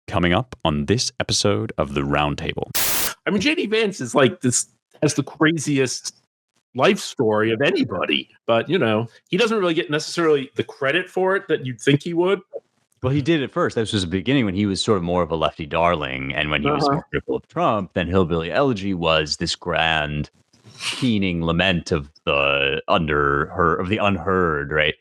coming up on this episode of the Roundtable. I mean, JD Vance is like this, has the craziest life story of anybody, but you know, he doesn't really get necessarily the credit for it that you'd think he would. Well, he did at first. This was the beginning when he was sort of more of a lefty darling, and when he was more critical of Trump, then Hillbilly Elegy was this grand, keening lament of the unheard, right?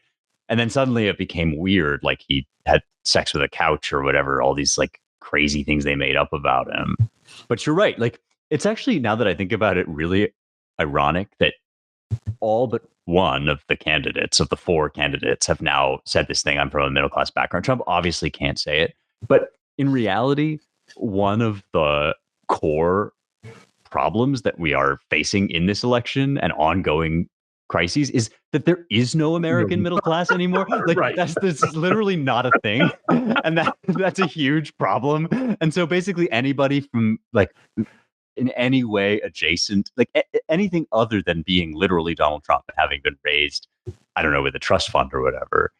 And then suddenly it became weird, like he had sex with a couch or whatever, all these like crazy things they made up about him. But you're right, like it's actually, now that I think about it, really ironic that all but one of the candidates, of the four candidates, have now said this thing, I'm from a middle class background. Trump obviously can't say it, but in reality, one of the core problems that we are facing in this election and ongoing crises is that there is no American middle class anymore. Like Right. that's literally not a thing, and that's a huge problem. And so basically anybody from like in any way adjacent, like anything other than being literally Donald Trump and having been raised, I don't know, with a trust fund or whatever.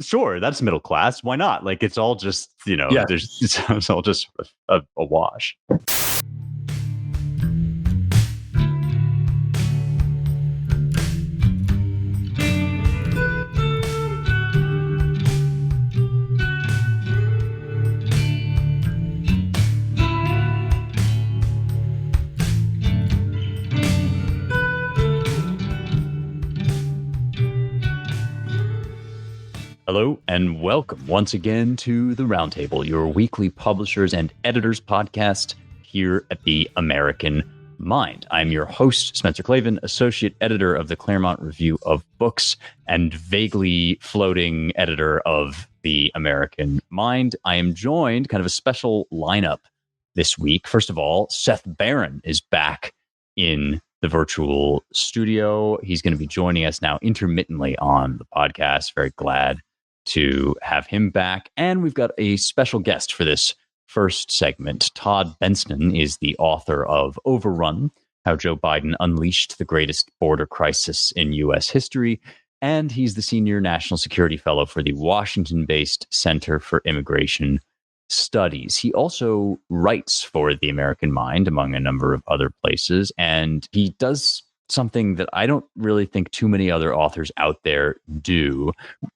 Sure, that's middle class. Why not? Like it's all just, you know, it's all just a wash. Hello and welcome once again to The Roundtable, your weekly publishers and editors podcast here at the American Mind. I'm your host, Spencer Clavin, associate editor of the Claremont Review of Books and vaguely floating editor of the American Mind. I am joined, kind of a special lineup this week. First of all, Seth Barron is back in the virtual studio. He's going to be joining us now intermittently on the podcast. Very glad to have him back. And we've got a special guest for this first segment. Todd Bensman is the author of Overrun, How Joe Biden Unleashed the Greatest Border Crisis in U.S. History. And he's the Senior National Security Fellow for the Washington-based Center for Immigration Studies. He also writes for The American Mind, among a number of other places. And he does something that I don't really think too many other authors out there do.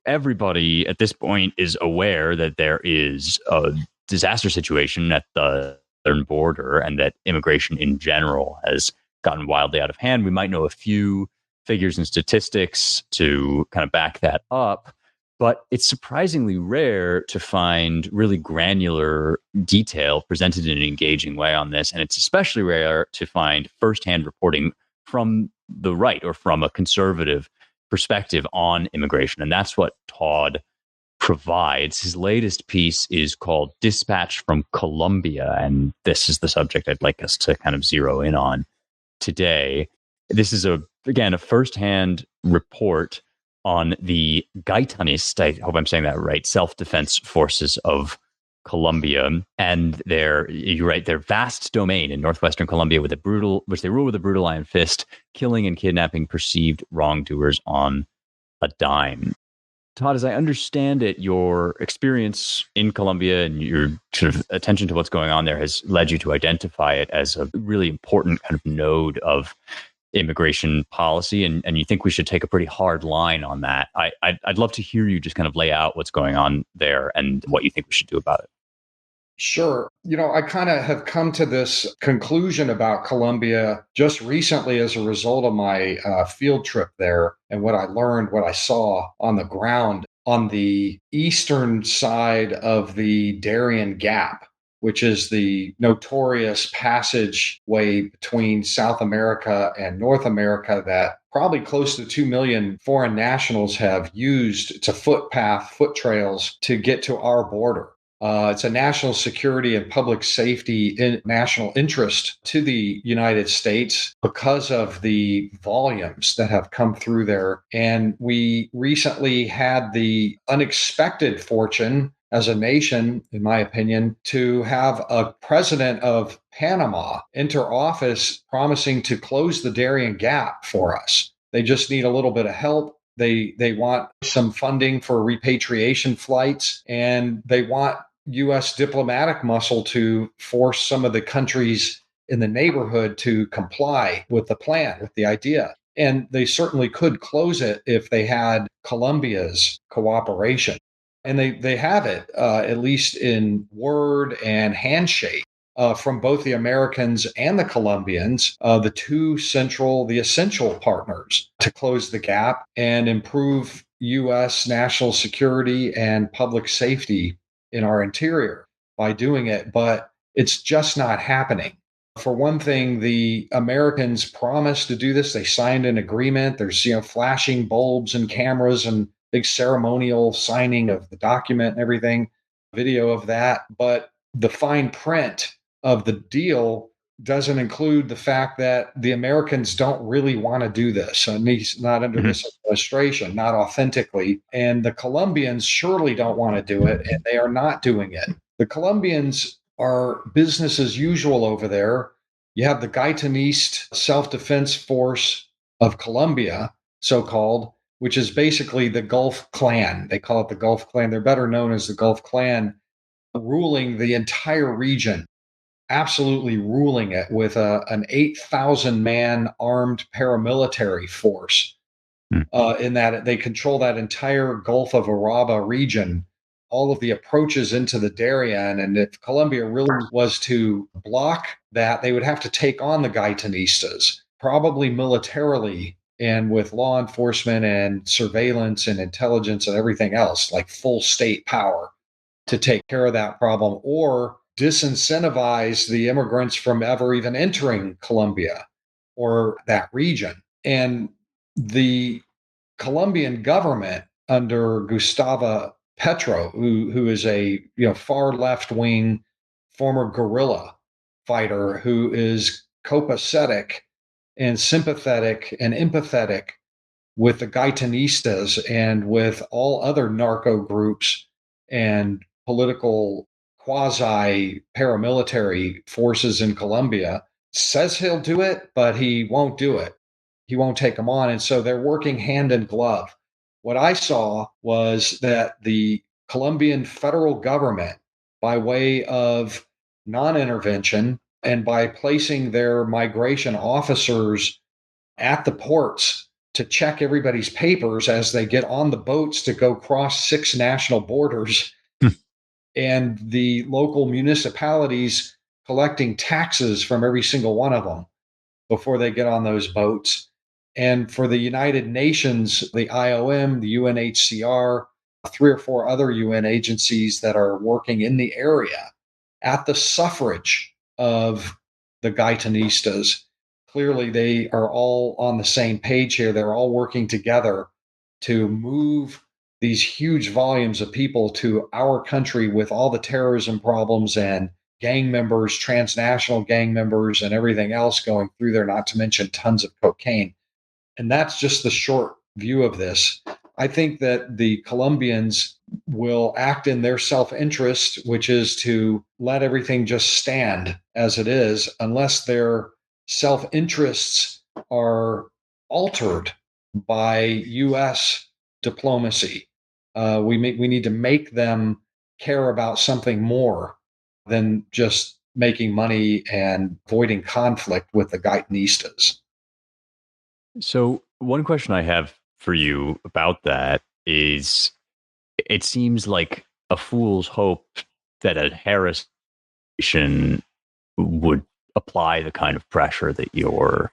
Everybody at this point is aware that there is a disaster situation at the southern border and that immigration in general has gotten wildly out of hand. We might know a few figures and statistics to kind of back that up, but it's surprisingly rare to find really granular detail presented in an engaging way on this. And it's especially rare to find firsthand reporting from the right or from a conservative perspective on immigration. And that's what Todd provides. His latest piece is called Dispatch from Colombia. And this is the subject I'd like us to kind of zero in on today. This is, again, a firsthand report on the Gaitanist, I hope I'm saying that right, self-defense forces of Colombia, and their vast domain in northwestern Colombia which they rule with a brutal iron fist, killing and kidnapping perceived wrongdoers on a dime. Todd, as I understand it, your experience in Colombia and your sort of attention to what's going on there has led you to identify it as a really important kind of node of immigration policy, and you think we should take a pretty hard line on that. I'd love to hear you just kind of lay out what's going on there and what you think we should do about it. Sure. You know, I kind of have come to this conclusion about Colombia just recently as a result of my field trip there and what I learned, what I saw on the ground on the eastern side of the Darien Gap, which is the notorious passageway between South America and North America that probably close to 2 million foreign nationals have used to foot trails to get to our border. It's a national security and public safety national interest to the United States because of the volumes that have come through there. And we recently had the unexpected fortune as a nation, in my opinion, to have a president of Panama enter office promising to close the Darien Gap for us. They just need a little bit of help. They want some funding for repatriation flights, and they want U.S. diplomatic muscle to force some of the countries in the neighborhood to comply with the plan, with the idea. And they certainly could close it if they had Colombia's cooperation. And they have it, at least in word and handshake. From both the Americans and the Colombians, the essential partners to close the gap and improve U.S. national security and public safety in our interior by doing it. But it's just not happening. For one thing, the Americans promised to do this. They signed an agreement. There's, flashing bulbs and cameras and big ceremonial signing of the document and everything, video of that. But the fine print of the deal doesn't include the fact that the Americans don't really want to do this, at least not under this administration, not authentically. And the Colombians surely don't want to do it, and they are not doing it. The Colombians are business as usual over there. You have the Gaitanist Self-Defense Force of Colombia, so-called, which is basically the Gulf Clan. They call it the Gulf Clan. They're better known as the Gulf Clan, ruling the entire region, absolutely ruling it with an 8,000-man armed paramilitary force. In that they control that entire Gulf of Araba region, all of the approaches into the Darien. And if Colombia really was to block that, they would have to take on the Gaitanistas, probably militarily and with law enforcement and surveillance and intelligence and everything else, like full state power to take care of that problem, or disincentivize the immigrants from ever even entering Colombia or that region. And the Colombian government under Gustavo Petro, who is a far left wing former guerrilla fighter who is copacetic and sympathetic and empathetic with the Gaitanistas and with all other narco groups and political quasi paramilitary forces in Colombia, says he'll do it, but he won't do it. He won't take them on. And so they're working hand in glove. What I saw was that the Colombian federal government, by way of non-intervention and by placing their migration officers at the ports to check everybody's papers as they get on the boats to go cross 6 national borders, and the local municipalities collecting taxes from every single one of them before they get on those boats. And for the United Nations, the IOM, the UNHCR, 3 or 4 other UN agencies that are working in the area at the suffrage of the Gaitanistas. Clearly, they are all on the same page here. They're all working together to move these huge volumes of people to our country with all the terrorism problems and gang members, transnational gang members, and everything else going through there, not to mention tons of cocaine. And that's just the short view of this. I think that the Colombians will act in their self-interest, which is to let everything just stand as it is, unless their self-interests are altered by U.S. diplomacy. We need to make them care about something more than just making money and avoiding conflict with the Gaitanistas. So one question I have for you about that is, it seems like a fool's hope that a Harris administration would apply the kind of pressure that you're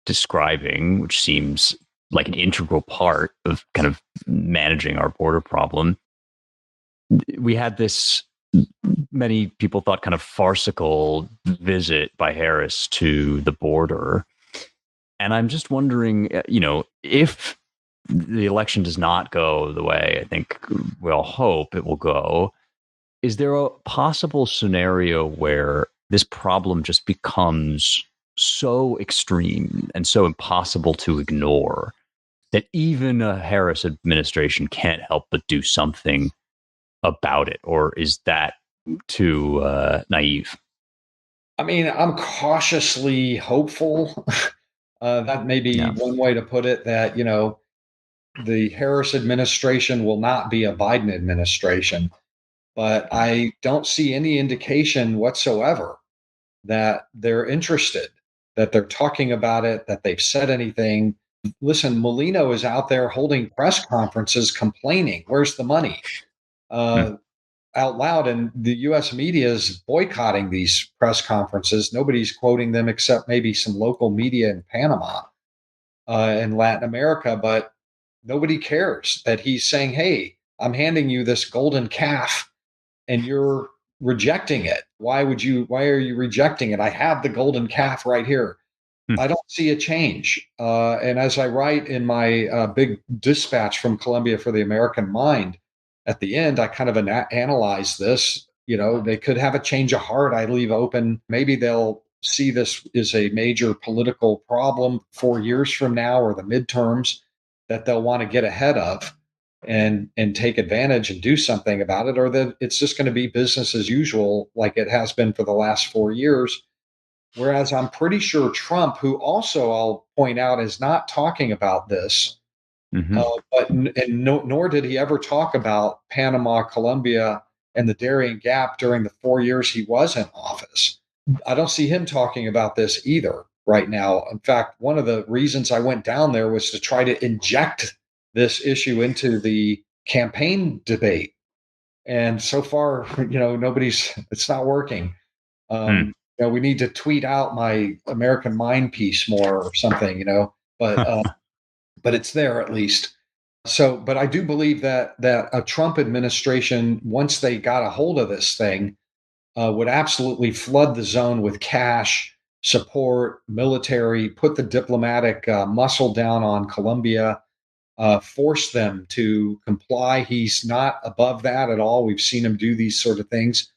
describing, which seems like an integral part of kind of managing our border problem. We had this, many people thought, kind of farcical visit by Harris to the border. And I'm just wondering, if the election does not go the way I think we all hope it will go, is there a possible scenario where this problem just becomes so extreme and so impossible to ignore that even a Harris administration can't help but do something about it? Or is that too naive? I mean, I'm cautiously hopeful. That may be one way to put it, that, the Harris administration will not be a Biden administration. but I don't see any indication whatsoever that they're interested, that they're talking about it, that they've said anything. Listen, Molino is out there holding press conferences complaining, where's the money? Out loud, and the U.S. media is boycotting these press conferences. Nobody's quoting them except maybe some local media in Panama and Latin America, but nobody cares that he's saying, hey, I'm handing you this golden calf and you're rejecting it. Why are you rejecting it? I have the golden calf right here. I don't see a change. And as I write in my big dispatch from Colombia for the American Mind, at the end, I kind of analyze this. They could have a change of heart. I leave open. Maybe they'll see this as a major political problem 4 years from now or the midterms that they'll want to get ahead of and take advantage and do something about it, or that it's just going to be business as usual like it has been for the last 4 years. Whereas I'm pretty sure Trump, who also I'll point out is not talking about this, nor did he ever talk about Panama, Colombia, and the Darien Gap during the 4 years he was in office. I don't see him talking about this either right now. In fact, one of the reasons I went down there was to try to inject this issue into the campaign debate. And so far, it's not working. We need to tweet out my American Mind piece more or something, but it's there at least. So, but I do believe that a Trump administration, once they got a hold of this thing, would absolutely flood the zone with cash, support, military, put the diplomatic muscle down on Colombia, force them to comply. He's not above that at all. We've seen him do these sort of things.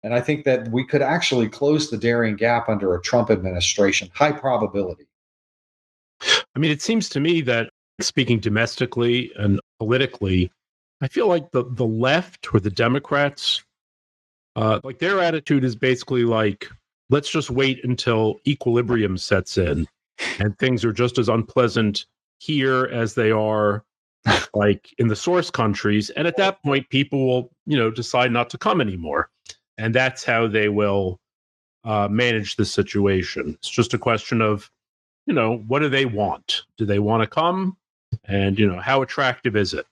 And I think that we could actually close the Darien Gap under a Trump administration, high probability. I mean, it seems to me that speaking domestically and politically, I feel like the left or the Democrats, like their attitude is basically like, let's just wait until equilibrium sets in and things are just as unpleasant here as they are like in the source countries. And at that point, people will, decide not to come anymore. And that's how they will manage the situation. It's just a question of, what do they want? Do they want to come? And, how attractive is it?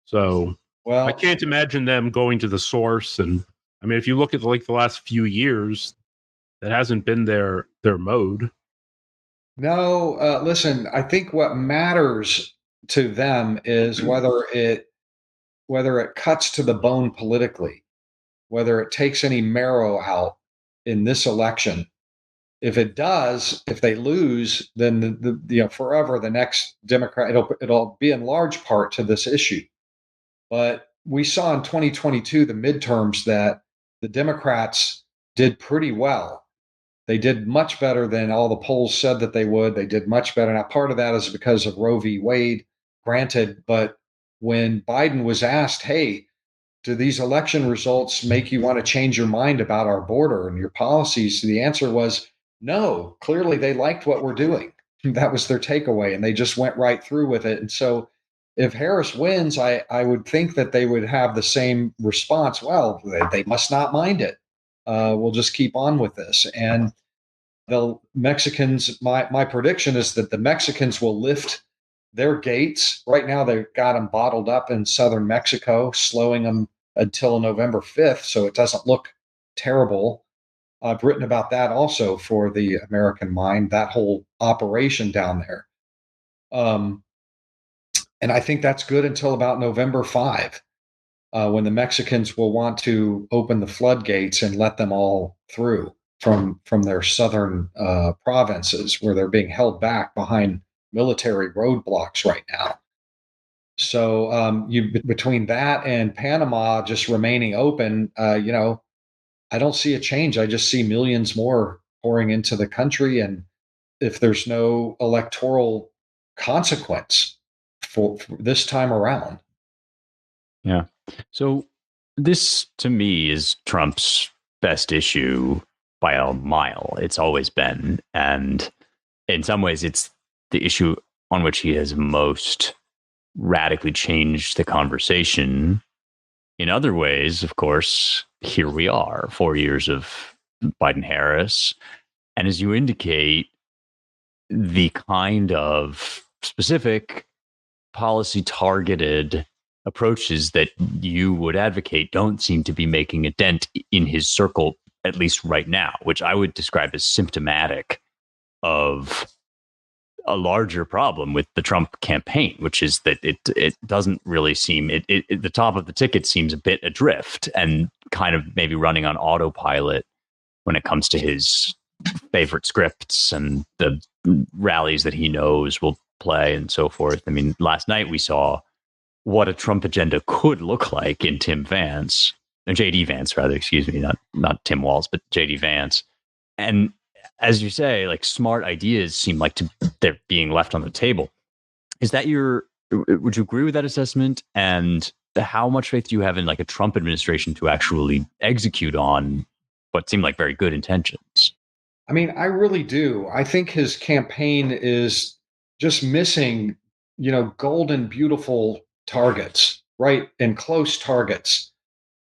So I can't imagine them going to the source. And I mean, if you look at the last few years, that hasn't been their mode. No, listen, I think what matters to them is whether it cuts to the bone politically, whether it takes any marrow out in this election. If it does, if they lose, then forever the next Democrat, it'll be in large part to this issue. But we saw in 2022, the midterms, that the Democrats did pretty well. They did much better than all the polls said that they would. They did much better. Now, part of that is because of Roe v. Wade, granted. But when Biden was asked, hey, do these election results make you want to change your mind about our border and your policies? The answer was no. Clearly, they liked what we're doing. That was their takeaway, and they just went right through with it. And so if Harris wins, I would think that they would have the same response. Well, they must not mind it. We'll just keep on with this. And the Mexicans, my prediction is that the Mexicans will lift their gates. Right now, they've got them bottled up in southern Mexico, slowing them until November 5th, so it doesn't look terrible. I've written about that also for the American Mind, that whole operation down there. And I think that's good until about November 5, when the Mexicans will want to open the floodgates and let them all through from their southern provinces, where they're being held back behind military roadblocks right now. So between that and Panama just remaining open, I don't see a change. I just see millions more pouring into the country. And if there's no electoral consequence for this time around. Yeah. So this, to me, is Trump's best issue by a mile. It's always been. And in some ways, it's the issue on which he has most radically changed the conversation in other ways, of course, here we are, 4 years of Biden-Harris. And as you indicate, the kind of specific policy targeted approaches that you would advocate don't seem to be making a dent in his circle, at least right now, which I would describe as symptomatic of a larger problem with the Trump campaign, which is that it doesn't really seem the top of the ticket seems a bit adrift and kind of maybe running on autopilot when it comes to his favorite scripts and the rallies that he knows will play and so forth. I mean, last night we saw what a Trump agenda could look like in Tim Vance, JD Vance, rather, excuse me, not Tim Walz, but JD Vance. And as you say, like smart ideas seem like they're being left on the table. Is that would you agree with that assessment? And how much faith do you have in like a Trump administration to actually execute on what seem like very good intentions? I mean, I really do. I think his campaign is just missing, golden, beautiful targets, right? And close targets.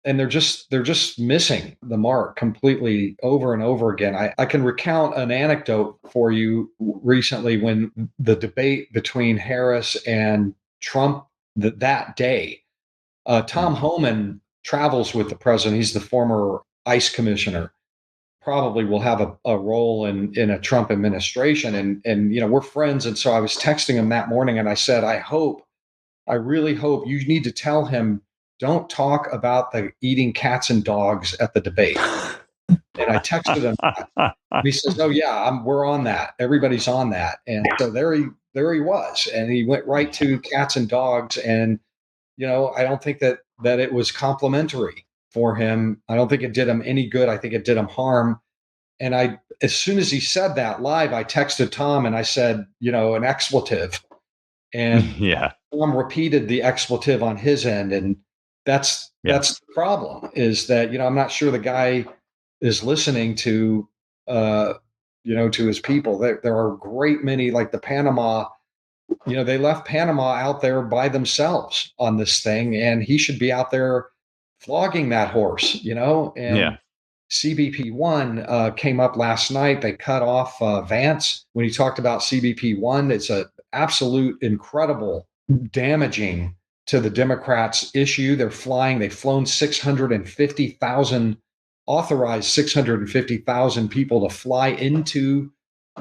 And they're just missing the mark completely over and over again. I can recount an anecdote for you recently when the debate between Harris and Trump that day. Tom Homan travels with the president. He's the former ICE commissioner. Probably will have a role in a Trump administration. And we're friends. And so I was texting him that morning and I said, I really hope you need to tell him, don't talk about the eating cats and dogs at the debate. And I texted him. He says, "Oh yeah, we're on that. Everybody's on that." And so there he was, and he went right to cats and dogs. And I don't think that it was complimentary for him. I don't think it did him any good. I think it did him harm. And as soon as he said that live, I texted Tom and I said, an expletive. And Tom repeated the expletive on his end, and that's the problem. Is that I'm not sure the guy is listening to to his people. There are a great many, like the Panama. They left Panama out there by themselves on this thing, and he should be out there flogging that horse. And CBP1 came up last night. They cut off Vance when he talked about CBP1. It's an absolute incredible damaging to the Democrats issue. They've flown 650,000, authorized 650,000 people to fly into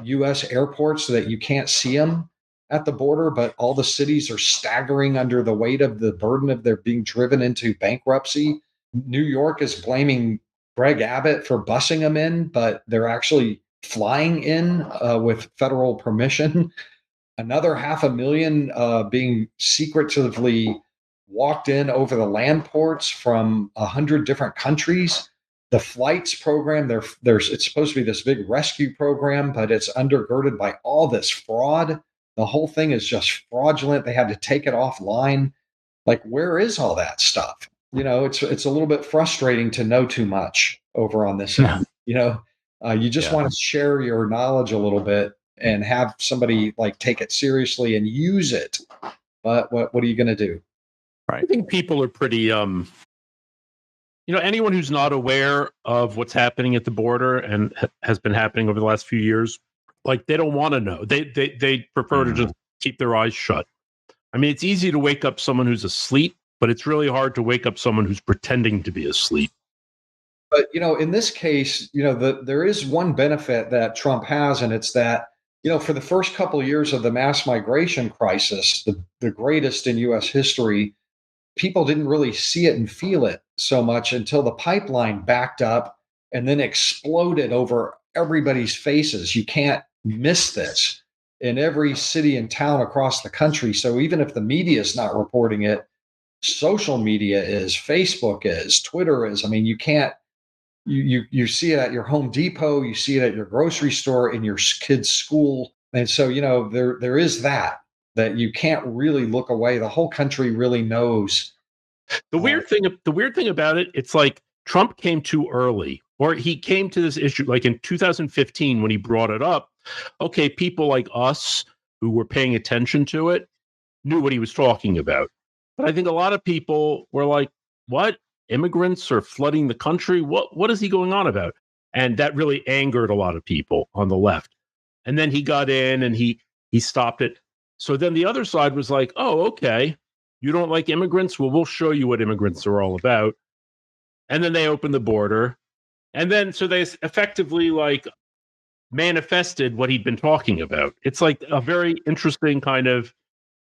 U.S. airports so that you can't see them at the border, but all the cities are staggering under the weight of the burden of their being driven into bankruptcy. New York is blaming Greg Abbott for busing them in, but they're actually flying in with federal permission. Another 500,000 being secretively walked in over the land ports from 100 different countries. The flights program, it's supposed to be this big rescue program, but it's undergirded by all this fraud. The whole thing is just fraudulent. They had to take it offline. Like, where is all that stuff? It's a little bit frustrating to know too much over on this end. You just want to share your knowledge a little bit and have somebody like take it seriously and use it. But what are you going to do? Right. I think people are pretty, anyone who's not aware of what's happening at the border and has been happening over the last few years, like they don't want to know. They prefer to just keep their eyes shut. I mean, it's easy to wake up someone who's asleep, but it's really hard to wake up someone who's pretending to be asleep. But, in this case, there is one benefit that Trump has, and it's that, for the first couple of years of the mass migration crisis, the greatest in U.S. history, people didn't really see it and feel it so much until the pipeline backed up and then exploded over everybody's faces. You can't miss this in every city and town across the country. So even if the media is not reporting it, social media is, Facebook is, Twitter is. I mean, you can't, you see it at your Home Depot, you see it at your grocery store, in your kid's school. And so, there is that you can't really look away. The whole country really knows. The weird thing about it, it's like Trump came too early, or he came to this issue like in 2015 when he brought it up. Okay, people like us who were paying attention to it knew what he was talking about. But I think a lot of people were like, what? Immigrants are flooding the country? What is he going on about? And that really angered a lot of people on the left. And then he got in and he stopped it. So then the other side was like, oh, okay, you don't like immigrants? Well, we'll show you what immigrants are all about. And then they opened the border. And then so they effectively like manifested what he'd been talking about. It's like a very interesting kind of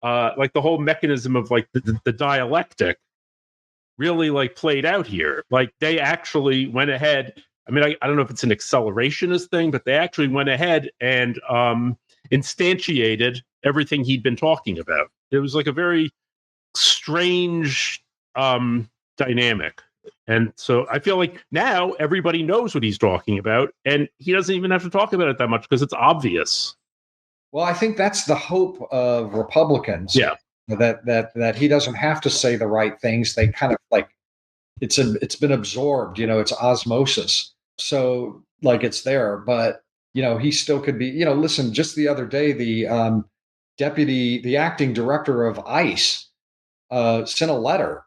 like the whole mechanism of like the dialectic really like played out here. Like they actually went ahead. I mean, I don't know if it's an accelerationist thing, but they actually went ahead and instantiated everything he'd been talking about. It was like a very strange dynamic. And so I feel like now everybody knows what he's talking about, and he doesn't even have to talk about it that much because it's obvious. Well, I think that's the hope of Republicans. Yeah. That he doesn't have to say the right things. They kind of like it's been absorbed, it's osmosis. So like it's there, but he still could be, listen, just the other day, the acting director of ICE sent a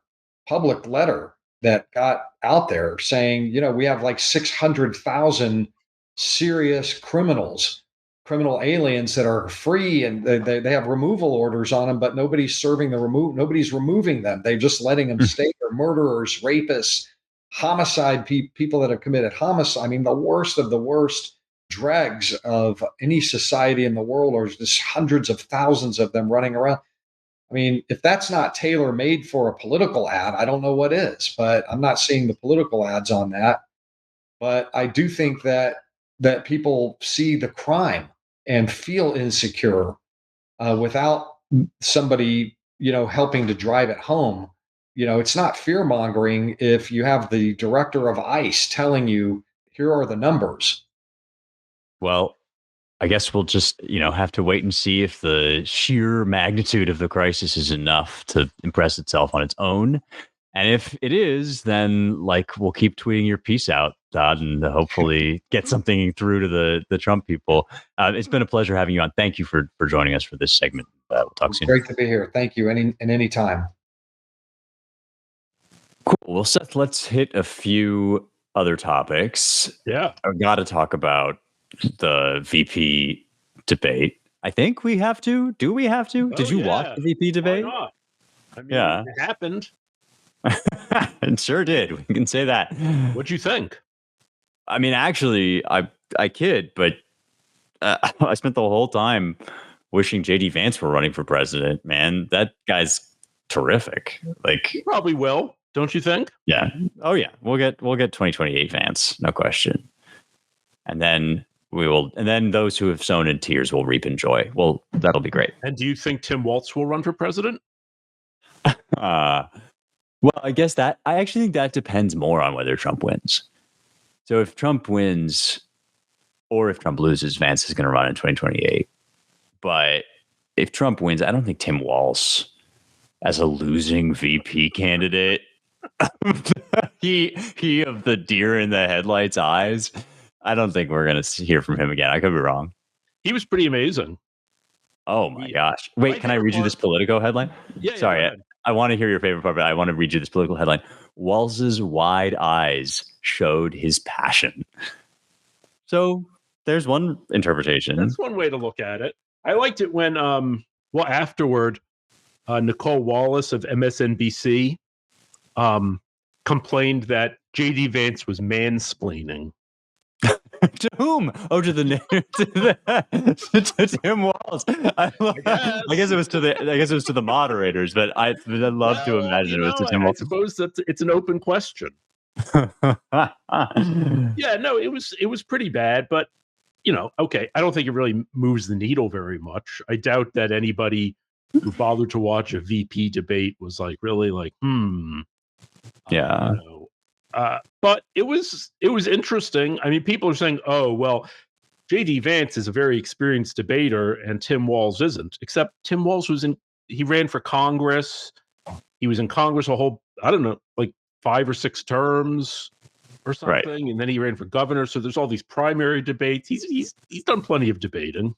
public letter that got out there saying, we have like 600,000 serious criminal aliens that are free, and they have removal orders on them, but nobody's nobody's removing them. They're just letting them stay. They're murderers, rapists, homicide people that have committed homicide. I mean, the worst of the worst dregs of any society in the world, or just hundreds of thousands of them running around. I mean, if that's not tailor-made for a political ad, I don't know what is, but I'm not seeing the political ads on that. But I do think that people see the crime and feel insecure without somebody, helping to drive it home. It's not fear-mongering if you have the director of ICE telling you, here are the numbers. Well, I guess we'll just, have to wait and see if the sheer magnitude of the crisis is enough to impress itself on its own. And if it is, then we'll keep tweeting your piece out, Todd, and hopefully get something through to the Trump people. It's been a pleasure having you on. Thank you for joining us for this segment. We'll talk soon. Great to be here. Thank you. Any time. Cool. Well, Seth, let's hit a few other topics. Yeah. I've got to talk about the VP debate. I think we have to. Do we have to? Did you watch the VP debate? Why not? I mean, yeah. It happened. It sure did. We can say that. What'd you think? I mean, actually, I kid, but I spent the whole time wishing JD Vance were running for president. Man, that guy's terrific. He probably will, don't you think? Yeah. Oh yeah. We'll get 2028 Vance, no question. And then those who have sown in tears will reap in joy. Well, that'll be great. And do you think Tim Walz will run for president? Well, I actually think that depends more on whether Trump wins. So if Trump wins or if Trump loses, Vance is going to run in 2028. But if Trump wins, I don't think Tim Walz as a losing VP candidate, he of the deer in the headlights eyes, I don't think we're going to hear from him again. I could be wrong. He was pretty amazing. Oh my gosh. Wait, can I read you this Politico headline? Yeah. Sorry, I want to hear your favorite part, but I want to read you this Political headline. Walz's wide eyes showed his passion. So there's one interpretation. That's one way to look at it. I liked it when, afterward, Nicole Wallace of MSNBC complained that JD Vance was mansplaining. To whom? Oh, to Tim Walz. I guess it was to the moderators, but I'd love to imagine it was to Tim Walz. I suppose that it's an open question. Yeah, no, it was pretty bad, but okay. I don't think it really moves the needle very much. I doubt that anybody who bothered to watch a VP debate was really yeah. But it was interesting. I mean, people are saying, "Oh, well, JD Vance is a very experienced debater, and Tim Walz isn't." Except Tim Walz he ran for Congress. He was in Congress a whole, 5 or 6 terms or something, right. And then he ran for governor. So there's all these primary debates. He's done plenty of debating.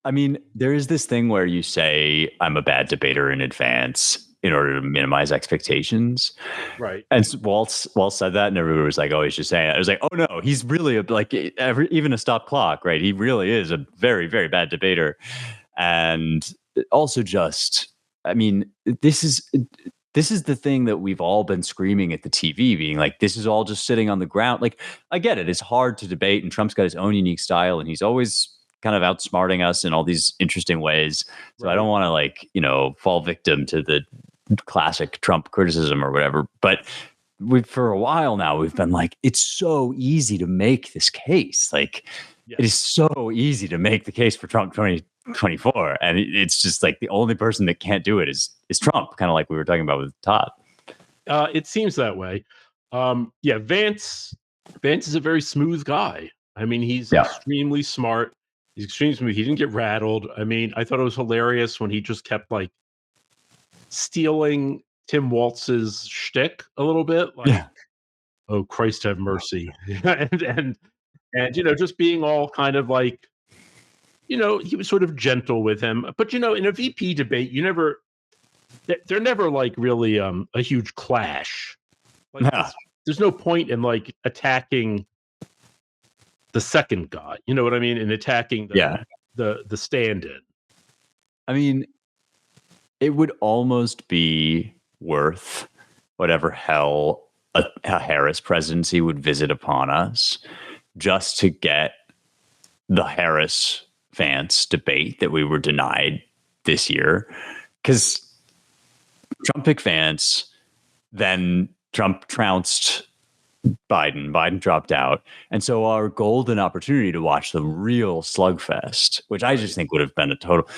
I mean, there is this thing where you say I'm a bad debater in advance. in order to minimize expectations. Right. And Walz said that, and everybody was like, "Oh, he's just saying it." I was like, "Oh no, he's really even a stop clock, right? He really is a very, very bad debater." And also, just, I mean, this is the thing that we've all been screaming at the TV, being like, this is all just sitting on the ground. Like, I get it; it's hard to debate, and Trump's got his own unique style, and he's always kind of outsmarting us in all these interesting ways. So I don't want to fall victim to the classic Trump criticism or whatever. But for a while now, we've been like, it's so easy to make this case. Like, it is so easy to make the case for Trump 2024. And it's just like the only person that can't do it is Trump, kind of like we were talking about with Todd. It seems that way. Vance is a very smooth guy. I mean, he's extremely smart. He's extremely smooth. He didn't get rattled. I mean, I thought it was hilarious when he just kept like stealing Tim Walz's shtick a little bit. Like, oh, Christ have mercy. and just being all kind of like, he was sort of gentle with him. But, in a VP debate, they're never like really a huge clash. Like, there's no point in like attacking the second guy, you know what I mean? And attacking the stand-in. I mean, it would almost be worth whatever hell a Harris presidency would visit upon us just to get the Harris-Vance debate that we were denied this year. Because Trump picked Vance, then Trump trounced Biden dropped out. And so our golden opportunity to watch the real slugfest, which I just think would have been a total,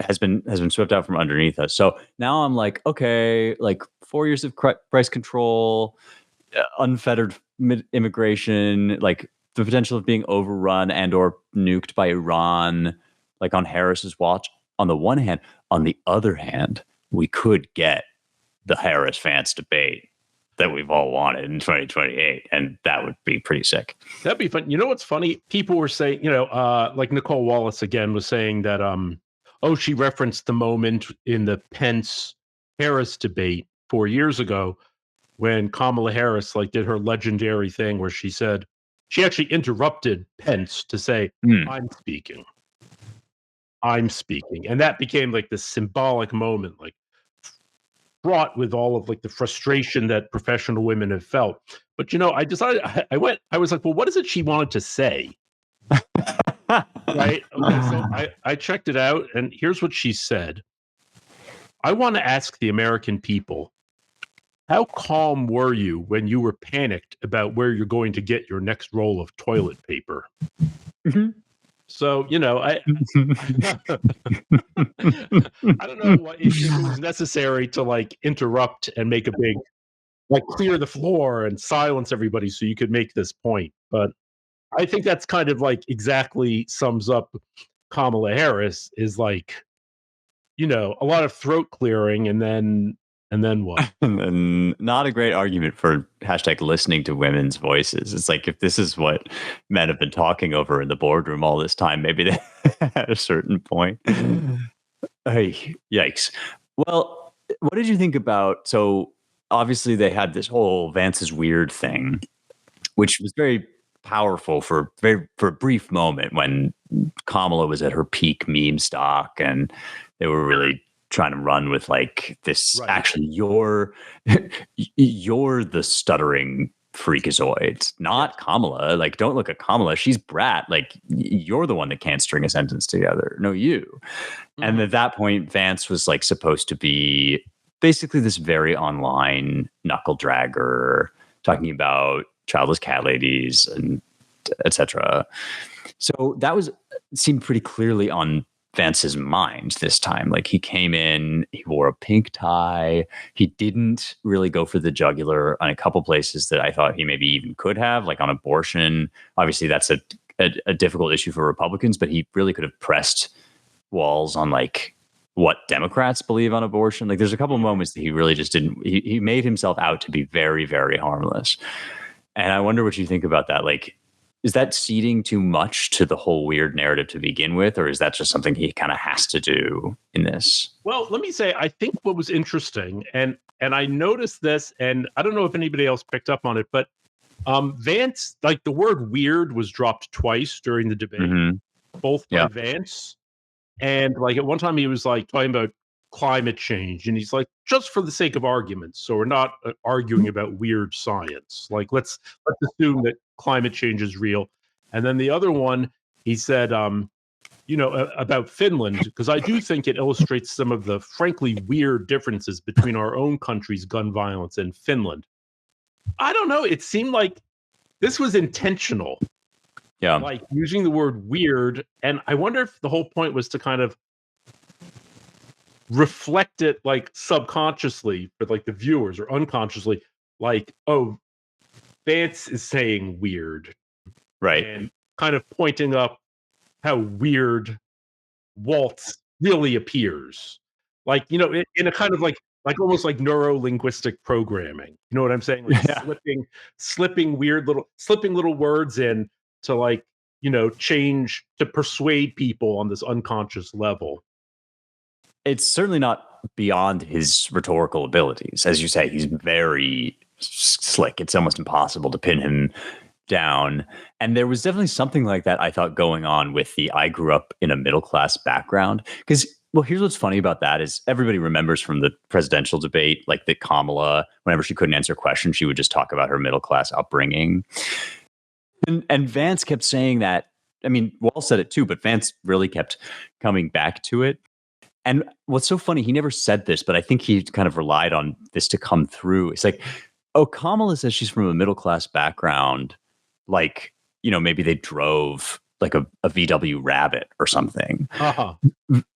has been swept out from underneath us. So now I'm like, okay, like 4 years of price control, unfettered immigration, like the potential of being overrun and or nuked by Iran, like on Harris's watch on the one hand. On the other hand, we could get the Harris-Vance debate that we've all wanted in 2028, and that would be pretty sick. That'd be fun. You know what's funny? People were saying, like Nicole Wallace again was saying that, she referenced the moment in the Pence-Harris debate 4 years ago when Kamala Harris did her legendary thing where she said, she actually interrupted Pence to say, I'm speaking. And that became like this symbolic moment, like fraught with all of like the frustration that professional women have felt. But I decided I was like, well, what is it she wanted to say? Right. Okay, so I checked it out, and here's what she said. I want to ask the American people, how calm were you when you were panicked about where you're going to get your next roll of toilet paper? Mm-hmm. So, I don't know if it was necessary to interrupt and make a big, clear the floor and silence everybody so you could make this point. But I think that's kind of exactly sums up Kamala Harris is a lot of throat clearing and then what? And not a great argument for #listening to women's voices. It's like, if this is what men have been talking over in the boardroom all this time, maybe they at a certain point. Hey, yikes. Well, what did you think about, so obviously they had this whole Vance's weird thing, which was very powerful for a brief moment when Kamala was at her peak meme stock and they were really trying to run with this, right. Actually, you're the stuttering freakazoid, not Kamala. Don't look at Kamala. She's brat. You're the one that can't string a sentence together. No, you. Mm-hmm. And at that point, Vance was supposed to be basically this very online knuckle dragger talking about childless cat ladies and etc. So that seemed pretty clearly on Vance's mind this time. He came in, he wore a pink tie. He didn't really go for the jugular on a couple places that I thought he maybe even could have, on abortion. Obviously, that's a difficult issue for Republicans, but he really could have pressed Walz on what Democrats believe on abortion. There's a couple of moments that he really just didn't. He made himself out to be very, very harmless. And I wonder what you think about that. is that ceding too much to the whole weird narrative to begin with, or is that just something he kind of has to do in this? Well, let me say, I think what was interesting, and I noticed this, and I don't know if anybody else picked up on it, but Vance, like the word weird was dropped twice during the debate, both by Vance. And like at one time he was like talking about climate change, and he's like, just for the sake of arguments, so we're not arguing about weird science. Like let's assume that climate change is real. And then the other one, he said, about Finland, because I do think it illustrates some of the frankly weird differences between our own country's gun violence and Finland. I don't know. It seemed like this was intentional. Yeah. Like using the word weird. And I wonder if the whole point was to kind of reflect it like subconsciously for like the viewers or unconsciously, like, oh, Vance is saying weird. Right. And kind of pointing up how weird Walz really appears. Like, in a kind of like almost like neuro-linguistic programming. You know what I'm saying? Like slipping little words in to like, change, to persuade people on this unconscious level. It's certainly not beyond his rhetorical abilities. As you say, he's very slick. It's almost impossible to pin him down. And there was definitely something like that, I thought, going on with the I grew up in a middle-class background. Because, well, here's what's funny about that is everybody remembers from the presidential debate, like that Kamala, whenever she couldn't answer questions, she would just talk about her middle-class upbringing. And Vance kept saying that. I mean, Walz said it too, but Vance really kept coming back to it. And what's so funny, he never said this, but I think he kind of relied on this to come through. It's like, oh, Kamala says she's from a middle-class background. Like, maybe they drove like a VW Rabbit or something.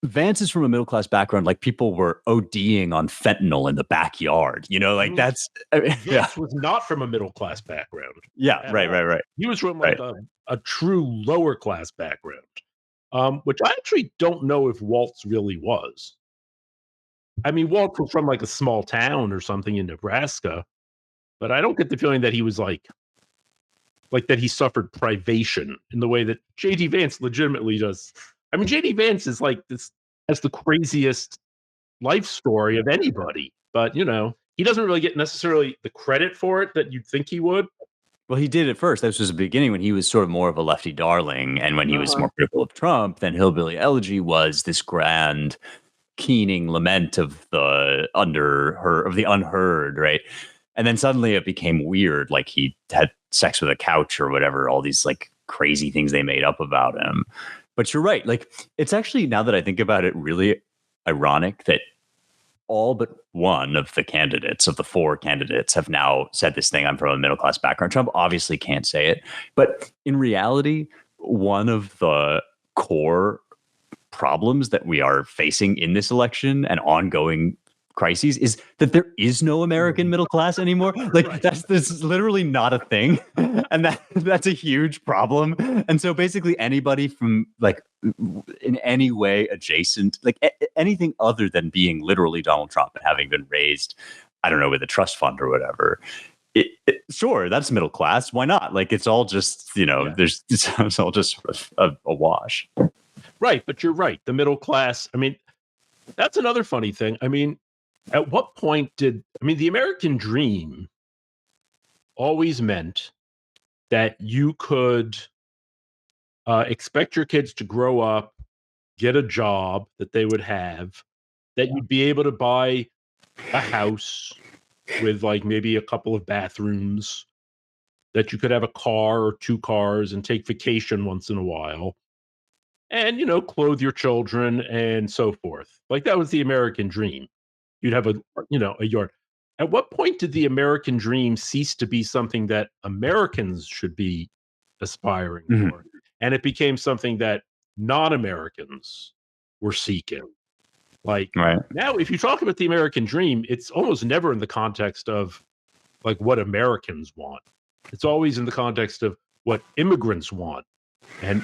Vance is from a middle-class background. Like people were ODing on fentanyl in the backyard, that's. Vance was not from a middle-class background. Yeah. Right. He was from like a true lower-class background. Which I actually don't know if Walz really was. I mean, Walz was from like a small town or something in Nebraska, but I don't get the feeling that he was like that he suffered privation in the way that J.D. Vance legitimately does. I mean, J.D. Vance is like this, has the craziest life story of anybody, but he doesn't really get necessarily the credit for it that you'd think he would. Well, he did at first. This was the beginning when he was sort of more of a lefty darling. And when he was more critical of Trump, then Hillbilly Elegy was this grand, keening lament of the unheard, right? And then suddenly it became weird. Like he had sex with a couch or whatever, all these like crazy things they made up about him. But you're right. Like it's actually, now that I think about it, really ironic that all but one of the candidates, of the four candidates, have now said this thing, I'm from a middle-class background. Trump obviously can't say it. But in reality, one of the core problems that we are facing in this election and ongoing crises is that there is no American middle class anymore. Like this is literally not a thing. And that's a huge problem. And so basically anybody from like in any way adjacent, like anything other than being literally Donald Trump and having been raised, I don't know, with a trust fund or whatever. Sure, that's middle class. Why not? Like it's all just, it's all just a wash. Right. But you're right. The middle class. I mean, that's another funny thing. I mean, at what point the American dream always meant that you could expect your kids to grow up, get a job that they would have, that you'd be able to buy a house with like maybe a couple of bathrooms, that you could have a car or two cars and take vacation once in a while, and, clothe your children and so forth. Like that was the American dream. You'd have a yard. At what point did the American dream cease to be something that Americans should be aspiring for? And it became something that non-Americans were seeking. Like now, if you talk about the American dream, it's almost never in the context of like what Americans want. It's always in the context of what immigrants want and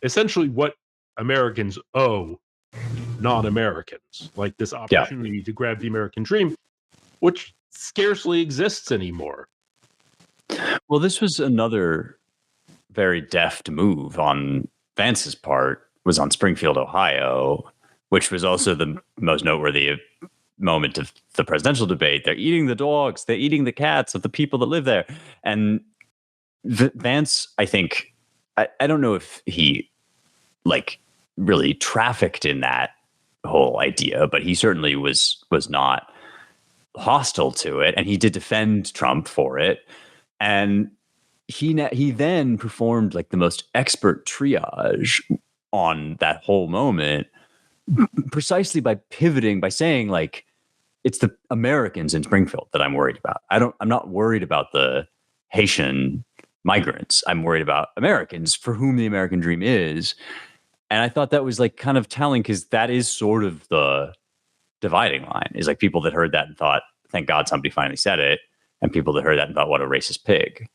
essentially what Americans owe non-Americans, like this opportunity to grab the American dream, which scarcely exists anymore. Well, this was another very deft move on Vance's part was on Springfield, Ohio, which was also the most noteworthy moment of the presidential debate. They're eating the dogs, they're eating the cats of the people that live there. And Vance, I think, I don't know if he like really trafficked in that whole idea, but he certainly was not hostile to it, and he did defend Trump for it. And he then performed like the most expert triage on that whole moment, precisely by pivoting, by saying like, it's the Americans in Springfield that I'm worried about. I'm not worried about the Haitian migrants. I'm worried about Americans for whom the American dream is. And I thought that was like kind of telling, because that is sort of the dividing line, is like people that heard that and thought, thank God somebody finally said it, and people that heard that and thought, what a racist pig.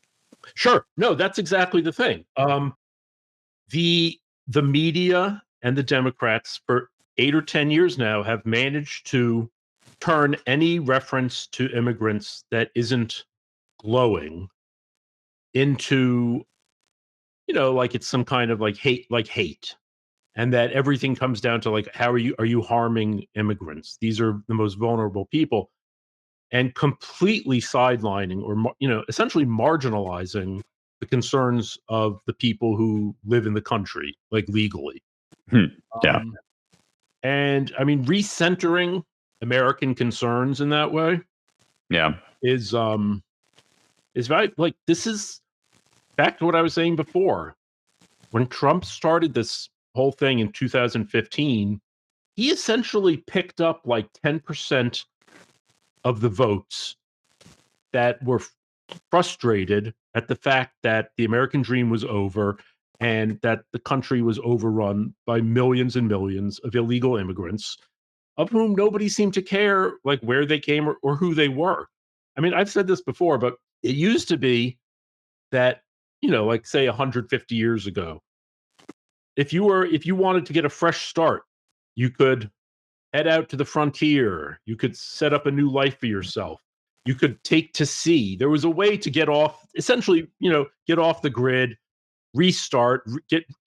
Sure. No, that's exactly the thing. The media and the Democrats for 8 or 10 years now have managed to turn any reference to immigrants that isn't glowing into, like it's some kind of like hate. And that everything comes down to like, are you harming immigrants? These are the most vulnerable people. And completely sidelining or, essentially marginalizing the concerns of the people who live in the country, like legally. Yeah. And I mean, recentering American concerns in that way. Yeah. Is very, like, this is back to what I was saying before. When Trump started this whole thing in 2015, he essentially picked up like 10% of the votes that were frustrated at the fact that the American dream was over and that the country was overrun by millions and millions of illegal immigrants, of whom nobody seemed to care like where they came or who they were. I mean, I've said this before, but it used to be that, like say 150 years ago, if you wanted to get a fresh start, you could head out to the frontier. You could set up a new life for yourself. You could take to sea. There was a way to get off, essentially, get off the grid, restart,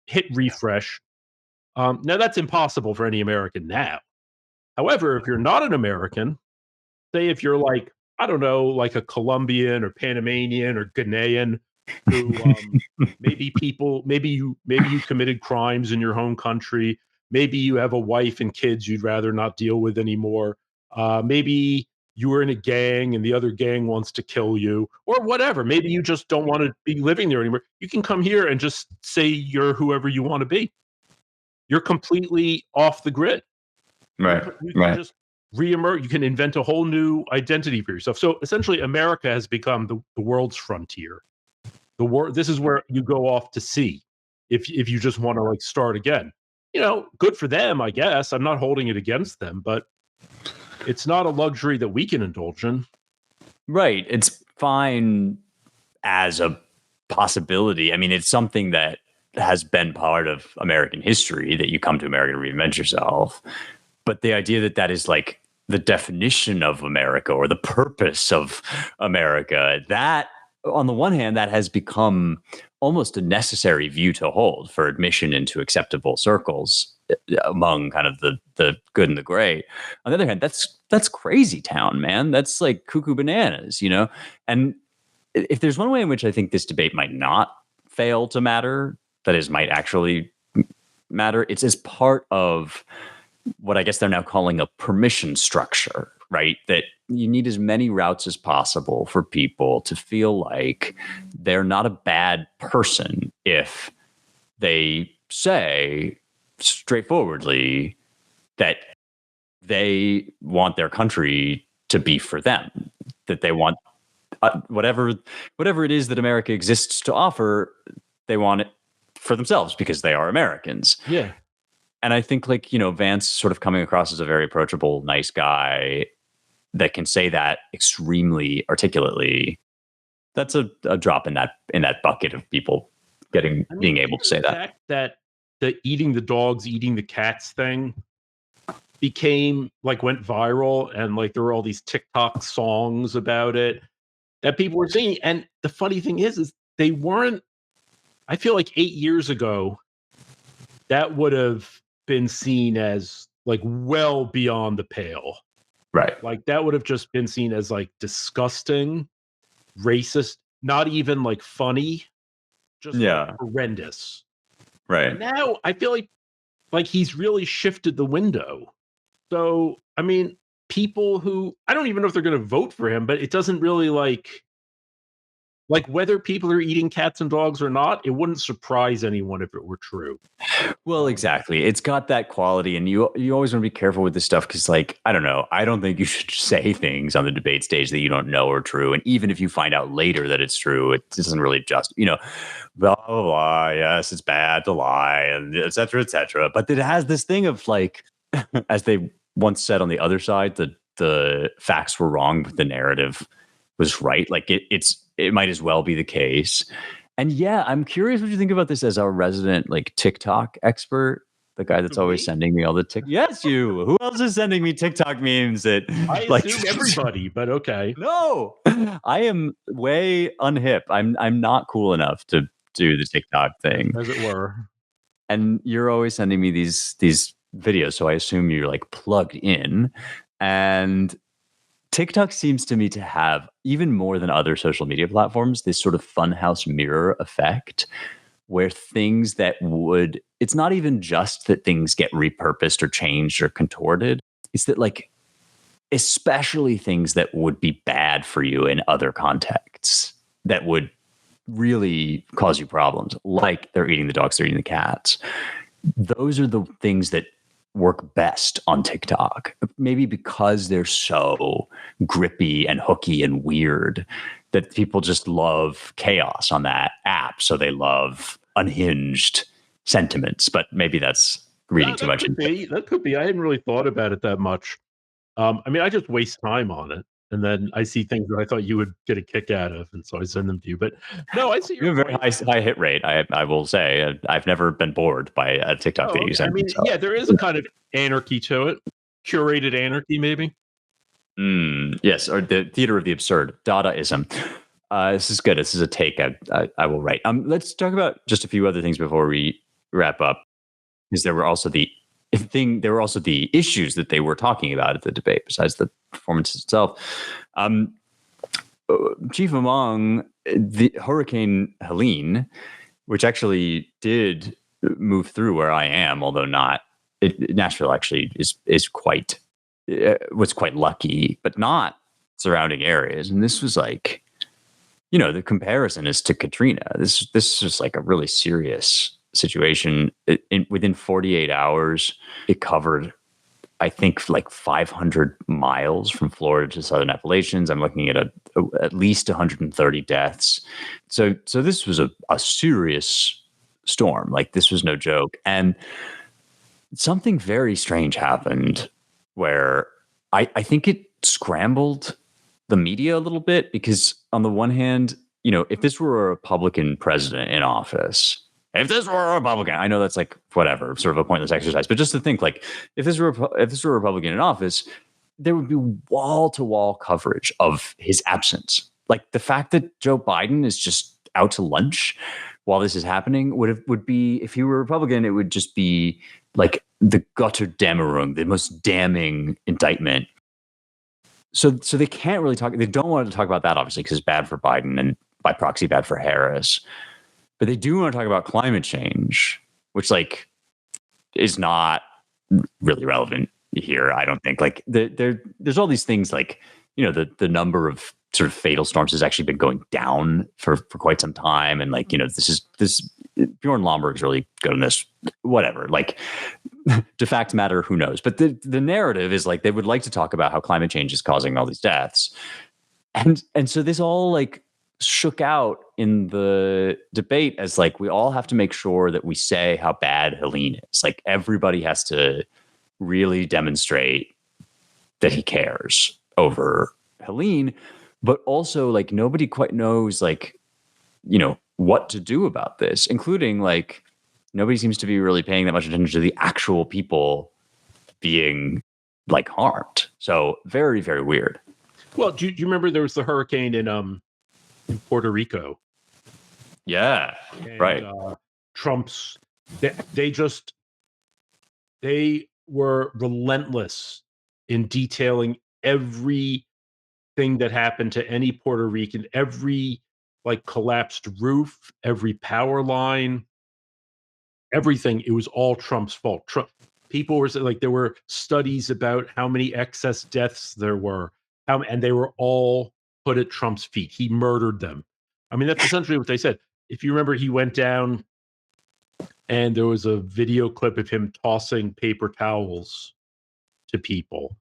hit refresh. Now that's impossible for any American now. However, if you're not an American, say if you're like, I don't know, like a Colombian or Panamanian or Ghanaian, who maybe you committed crimes in your home country. Maybe you have a wife and kids you'd rather not deal with anymore. Maybe you were in a gang and the other gang wants to kill you, or whatever. Maybe you just don't want to be living there anymore. You can come here and just say you're whoever you want to be. You're completely off the grid. Right. You can just reemerge. You can invent a whole new identity for yourself. So essentially, America has become the world's frontier. This is where you go off to sea if you just want to like start again. Good for them, I guess. I'm not holding it against them, but it's not a luxury that we can indulge in. Right. It's fine as a possibility. I mean, it's something that has been part of American history, that you come to America to reinvent yourself. But the idea that is like the definition of America or the purpose of America, that on the one hand, that has become almost a necessary view to hold for admission into acceptable circles among kind of the good and the great. On the other hand, that's crazy town, man. That's like cuckoo bananas, And if there's one way in which I think this debate might not fail to matter, that is, might actually matter, it's as part of what I guess they're now calling a permission structure, right? That you need as many routes as possible for people to feel like they're not a bad person if they say straightforwardly that they want their country to be for them, that they want whatever it is that America exists to offer, they want it for themselves because they are Americans. Yeah. And I think Vance sort of coming across as a very approachable, nice guy that can say that extremely articulately. That's a drop in that bucket of people being able to say that. The fact that the eating the dogs, eating the cats thing became went viral, and there were all these TikTok songs about it that people were singing. And the funny thing is they weren't I feel like 8 years ago, that would have been seen as like well beyond the pale. Right. Like that would have just been seen as like disgusting, racist, not even like funny, just like Yeah. horrendous. Right. And now I feel like he's really shifted the window. So, I mean, people who I don't even know if they're going to vote for him, but it doesn't really like whether people are eating cats and dogs or not, it wouldn't surprise anyone if it were true. Well, exactly. It's got that quality, and you always want to be careful with this stuff because, like, I don't know. I don't think you should say things on the debate stage that you don't know are true. And even if you find out later that it's true, it doesn't really blah, blah, blah. Yes, it's bad to lie, and et cetera, et cetera. But it has this thing of like, as they once said on the other side, the facts were wrong, but the narrative was right. Like it might as well be the case. And yeah, I'm curious what you think about this as our resident like TikTok expert, the guy that's always sending me all the TikTok. Yes, you. Who else is sending me TikTok memes that I like assume everybody, but okay. No, I am way unhip. I'm not cool enough to do the TikTok thing, as it were. And you're always sending me these videos, so I assume you're like plugged in. And TikTok seems to me to have, even more than other social media platforms, this sort of funhouse mirror effect where things that it's not even just that things get repurposed or changed or contorted. It's that like, especially things that would be bad for you in other contexts that would really cause you problems, like they're eating the dogs, they're eating the cats. Those are the things that work best on TikTok, maybe because they're so grippy and hooky and weird that people just love chaos on that app. So they love unhinged sentiments, but maybe that's reading too much. That could be. I hadn't really thought about it that much. I mean, I just waste time on it. And then I see things that I thought you would get a kick out of, and so I send them to you. But no, I see you have a very high hit rate. I will say I've never been bored by a TikTok that you send. I mean, yeah, there is a kind of anarchy to it, curated anarchy, maybe. Yes, or the theater of the absurd, Dadaism. This is good. This is a take I will write. Let's talk about just a few other things before we wrap up, because there were also the issues that they were talking about at the debate, besides the performance itself. Chief among the Hurricane Helene, which actually did move through where I am, although not. Nashville actually was quite lucky, but not surrounding areas. And this was like, the comparison is to Katrina. This was like a really serious situation. Within 48 hours, it covered, I think, like 500 miles from Florida to Southern Appalachians. I'm looking at at least 130 deaths. So this was a serious storm. Like, this was no joke. And something very strange happened where I think it scrambled the media a little bit, because on the one hand, if this were a Republican president in office, if this were a Republican, I know that's like whatever, sort of a pointless exercise, but just to think, like, if this were a Republican in office, there would be wall-to-wall coverage of his absence. Like, the fact that Joe Biden is just out to lunch while this is happening would be, if he were a Republican, it would just be like the Götterdämmerung, the most damning indictment. So they can't really talk. They don't want to talk about that, obviously, because it's bad for Biden and by proxy bad for Harris. But they do want to talk about climate change, which like is not really relevant here, I don't think. Like there's all these things, like, the number of sort of fatal storms has actually been going down for quite some time, and like, this Bjorn Lomborg's really good on this. Whatever, like, de facto matter, who knows? But the narrative is like they would like to talk about how climate change is causing all these deaths, and so this all like shook out in the debate as like, we all have to make sure that we say how bad Helene is. Like, everybody has to really demonstrate that he cares over Helene, but also like nobody quite knows like, what to do about this, including like nobody seems to be really paying that much attention to the actual people being like harmed. So very, very weird. Well, do you remember there was the hurricane in Puerto Rico? Yeah, And, right. Trump's, they were relentless in detailing everything that happened to any Puerto Rican, every like collapsed roof, every power line, everything. It was all Trump's fault. People were like, there were studies about how many excess deaths there were, and they were all put at Trump's feet. He murdered them. I mean, that's essentially what they said. If you remember, he went down and there was a video clip of him tossing paper towels to people.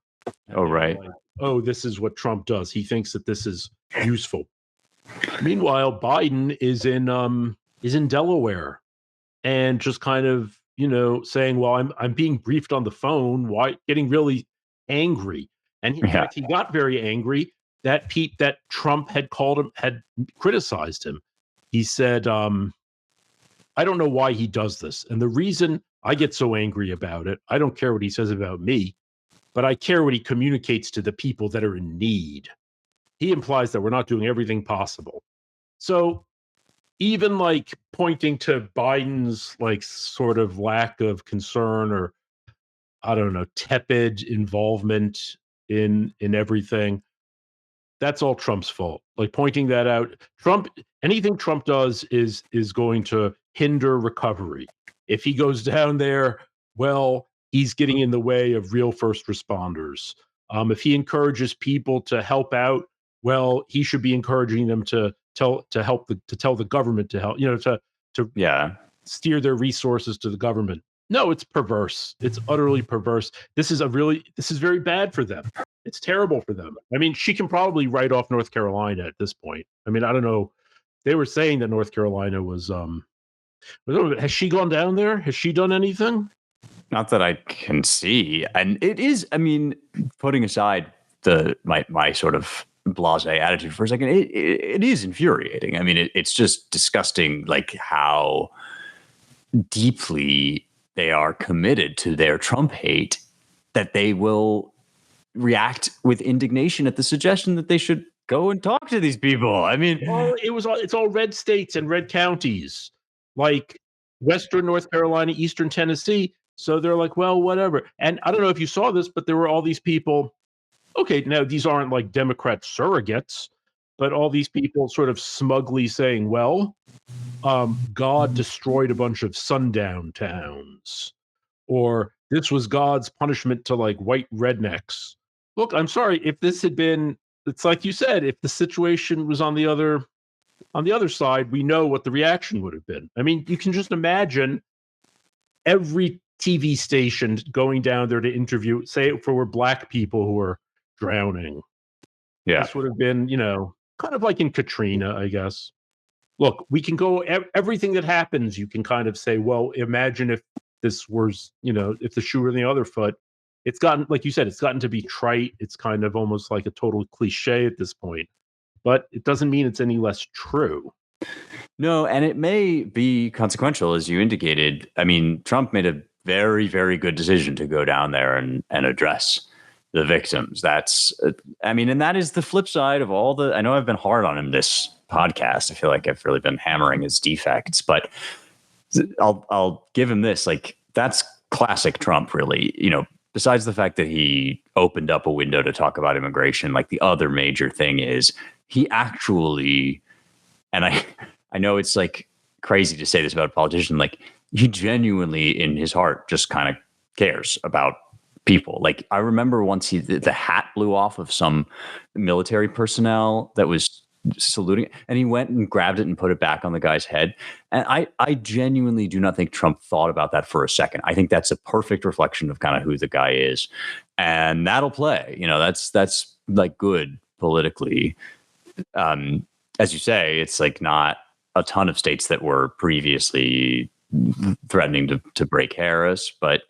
And Oh, they were right. like, oh, this is what Trump does. He thinks that this is useful. Meanwhile, Biden is in Delaware and just kind of, saying, well, I'm being briefed on the phone, why, getting really angry. And in fact, he got very angry that Trump had criticized him. He said, I don't know why he does this. And the reason I get so angry about it, I don't care what he says about me, but I care what he communicates to the people that are in need. He implies that we're not doing everything possible. So even like pointing to Biden's like sort of lack of concern, or I don't know, tepid involvement in everything, that's all Trump's fault. Like pointing that out, anything Trump does is going to hinder recovery. If he goes down there, well, he's getting in the way of real first responders. If he encourages people to help out, well, he should be encouraging them to tell the government to help, to steer their resources to the government. No, it's perverse. It's utterly perverse. This is very bad for them. It's terrible for them. I mean, she can probably write off North Carolina at this point. I mean, I don't know. They were saying that North Carolina was has she gone down there? Has she done anything? Not that I can see. And it is, I mean, putting aside my sort of blasé attitude for a second, it is infuriating. I mean, it's just disgusting, like how deeply they are committed to their Trump hate, that they will react with indignation at the suggestion that they should go and talk to these people. I mean, it's all red states and red counties, like Western North Carolina, Eastern Tennessee. So they're like, well, whatever. And I don't know if you saw this, but there were all these people. Okay, now these aren't like Democrat surrogates, but all these people sort of smugly saying, well, God destroyed a bunch of sundown towns, or this was God's punishment to like white rednecks. Look, I'm sorry, if this had been, it's like you said, if the situation was on the other side, we know what the reaction would have been. I mean, you can just imagine every TV station going down there to interview, say if it were black people who were drowning. Yeah. This would have been, kind of like in Katrina, I guess. Look, we can go, everything that happens, you can kind of say, well, imagine if this was, if the shoe were on the other foot. It's gotten, like you said, it's gotten to be trite. It's kind of almost like a total cliche at this point, but it doesn't mean it's any less true. No, and it may be consequential, as you indicated. I mean, Trump made a very, very good decision to go down there and address the victims. That's, and that is the flip side of all I know I've been hard on him this podcast. I feel like I've really been hammering his defects, but I'll give him this. Like, that's classic Trump, really. Besides the fact that he opened up a window to talk about immigration, like the other major thing is he actually, and I know it's like crazy to say this about a politician, like he genuinely in his heart just kind of cares about people. Like I remember once the hat blew off of some military personnel that was saluting, and he went and grabbed it and put it back on the guy's head. And I genuinely do not think Trump thought about that for a second. I think that's a perfect reflection of kind of who the guy is, and that'll play. That's like good politically. As you say, it's like not a ton of states that were previously threatening to break Harris, but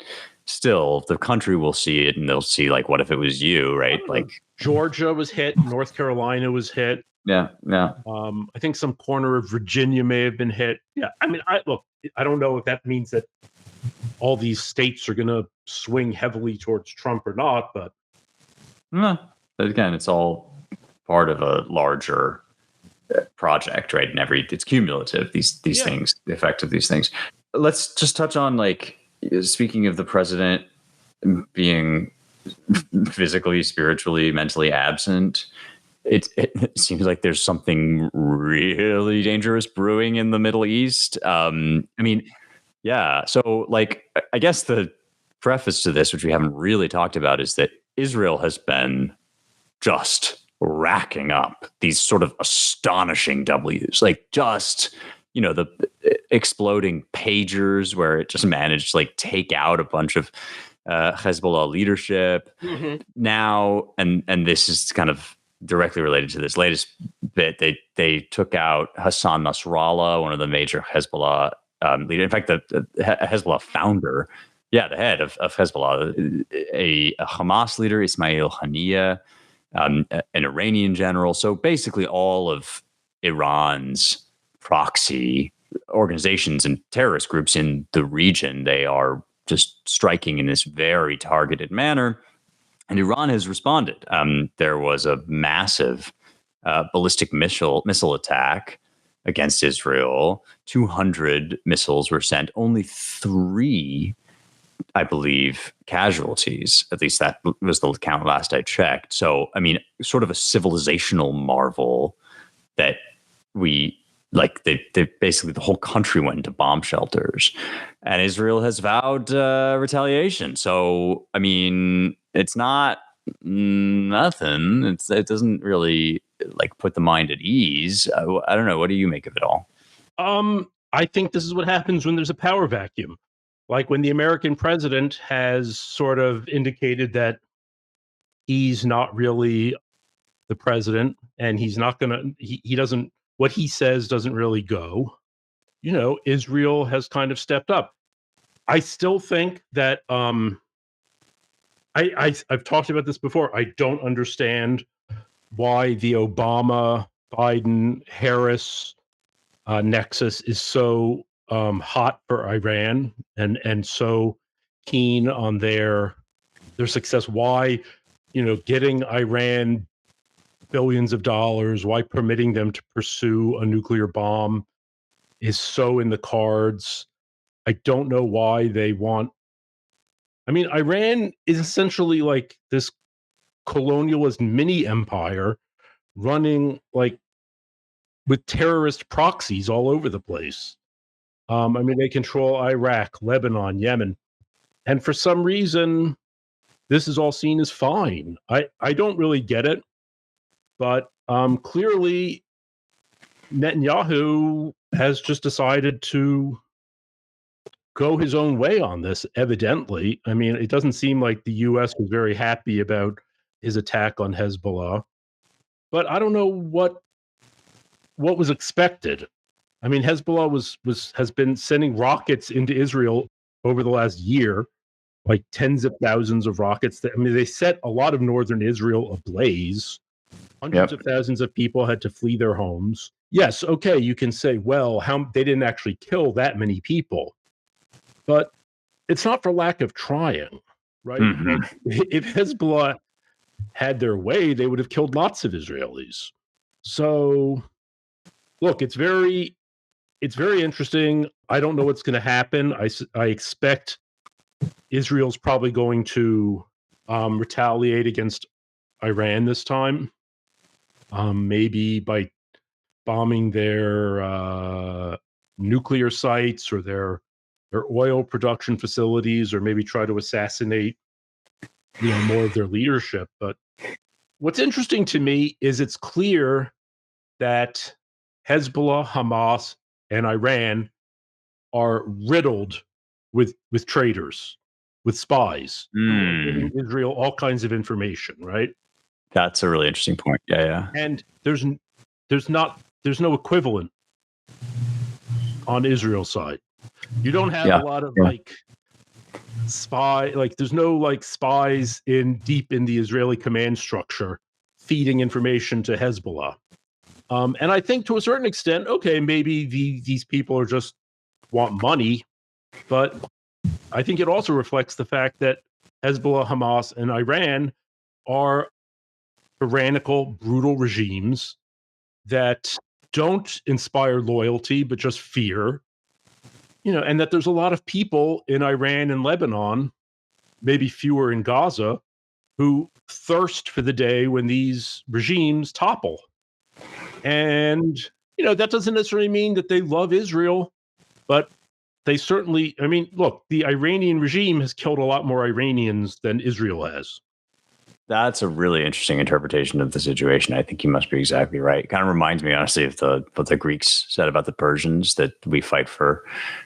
still the country will see it and they'll see like, what if it was you, right? Like Georgia was hit, North Carolina was hit. Yeah. I think some corner of Virginia may have been hit. Yeah. I mean, I don't know if that means that all these states are going to swing heavily towards Trump or not, but again, it's all part of a larger project, right? And it's cumulative. These things, the effect of these things. Let's just touch on, like, speaking of the president being physically, spiritually, mentally absent. It seems like there's something really dangerous brewing in the Middle East. I mean, yeah. So, like, I guess the preface to this, which we haven't really talked about, is that Israel has been just racking up these sort of astonishing W's, like just, the exploding pagers where it just managed to, like, take out a bunch of Hezbollah leadership. Now, and this is kind of directly related to this latest bit. They took out Hassan Nasrallah, one of the major Hezbollah leaders. In fact, the Hezbollah founder, the head of Hezbollah, a Hamas leader, Ismail Haniyeh, an Iranian general. So basically, all of Iran's proxy organizations and terrorist groups in the region, they are just striking in this very targeted manner. And Iran has responded. There was a massive ballistic missile attack against Israel. 200 missiles were sent. Only 3, I believe, casualties. At least that was the count last I checked. So, I mean, sort of a civilizational marvel that we... Like, they basically, the whole country went into bomb shelters, and Israel has vowed retaliation. So, I mean, it's not nothing. It doesn't really, like, put the mind at ease. I don't know. What do you make of it all? I think this is what happens when there's a power vacuum. Like when the American president has sort of indicated that he's not really the president, and he's not going to, he doesn't, what he says doesn't really go. Israel has kind of stepped up. I still think that I've talked about this before. I don't understand why the Obama, Biden, Harris nexus is so hot for Iran and so keen on their success. Why, getting Iran billions of dollars, why permitting them to pursue a nuclear bomb is so in the cards. I don't know why they want... I mean, Iran is essentially like this colonialist mini empire running, like, with terrorist proxies all over the place. I mean, they control Iraq, Lebanon, Yemen. And for some reason, this is all seen as fine. I don't really get it. But clearly, Netanyahu has just decided to go his own way on this, evidently. I mean, it doesn't seem like the U.S. was very happy about his attack on Hezbollah. But I don't know what was expected. I mean, Hezbollah has been sending rockets into Israel over the last year, like tens of thousands of rockets. I mean, they set a lot of northern Israel ablaze. Hundreds of thousands of people had to flee their homes. Yes, okay, you can say, well, they didn't actually kill that many people. But it's not for lack of trying, right? If Hezbollah had their way, they would have killed lots of Israelis. So, look, it's very interesting. I don't know what's going to happen. I expect Israel's probably going to retaliate against Iran this time. Maybe by bombing their nuclear sites or their oil production facilities, or maybe try to assassinate more of their leadership. But what's interesting to me is it's clear that Hezbollah, Hamas, and Iran are riddled with traitors, with spies, giving Israel all kinds of information, right? That's a really interesting point. Yeah. And there's no equivalent on Israel's side. You don't have a lot of like there's no like spies deep in the Israeli command structure feeding information to Hezbollah. And I think to a certain extent, okay, maybe these people are just want money, but I think it also reflects the fact that Hezbollah, Hamas, and Iran are tyrannical, brutal regimes that don't inspire loyalty, but just fear. And that there's a lot of people in Iran and Lebanon, maybe fewer in Gaza, who thirst for the day when these regimes topple. And, that doesn't necessarily mean that they love Israel, but they certainly, look, the Iranian regime has killed a lot more Iranians than Israel has. That's a really interesting interpretation of the situation. I think you must be exactly right. It kind of reminds me, honestly, of what the Greeks said about the Persians, that we fight for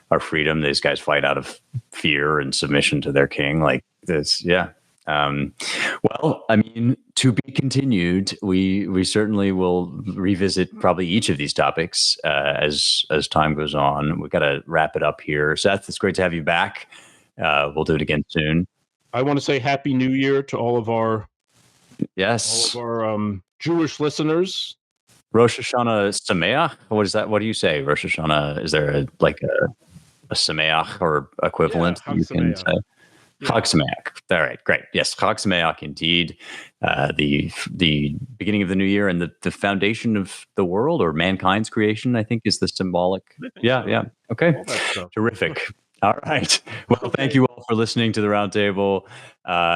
our freedom. These guys fight out of fear and submission to their king. Like this, yeah. Well, to be continued. We certainly will revisit probably each of these topics as time goes on. We've got to wrap it up here. Seth, it's great to have you back. We'll do it again soon. I want to say Happy New Year to all of our Jewish listeners. Rosh Hashanah Sameach. What is that? What do you say? Rosh Hashanah? Is there a Sameach or equivalent Yeah, you can say? Yeah. Chag Sameach. All right, great. Yes, Chag Sameach indeed. The beginning of the new year and the foundation of the world or mankind's creation, I think, is the symbolic. Yeah. Okay. Terrific. All right. Well, thank you all for listening to the Roundtable.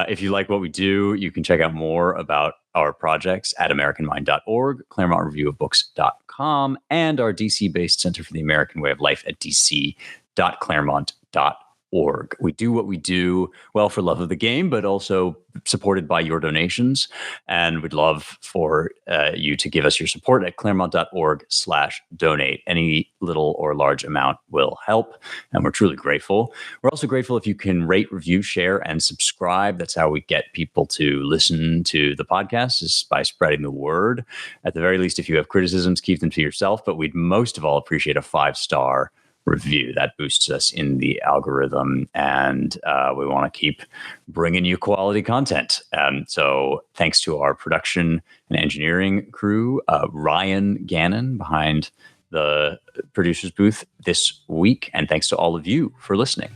If you like what we do, you can check out more about our projects at AmericanMind.org, ClaremontReviewOfBooks.com, and our DC-based Center for the American Way of Life at dc.claremont.org. We do what we do, well, for love of the game, but also supported by your donations. And we'd love for you to give us your support at claremont.org/donate. Any little or large amount will help, and we're truly grateful. We're also grateful if you can rate, review, share, and subscribe. That's how we get people to listen to the podcast, is by spreading the word. At the very least, if you have criticisms, keep them to yourself. But we'd most of all appreciate a 5-star review. That boosts us in the algorithm, and we want to keep bringing you quality content. So thanks to our production and engineering crew, Ryan Gannon behind the producer's booth this week, and thanks to all of you for listening.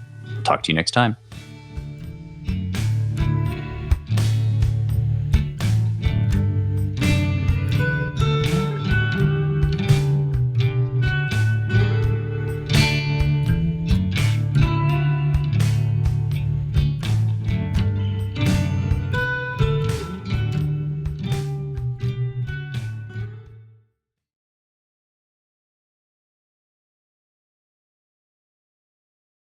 Talk to you next time.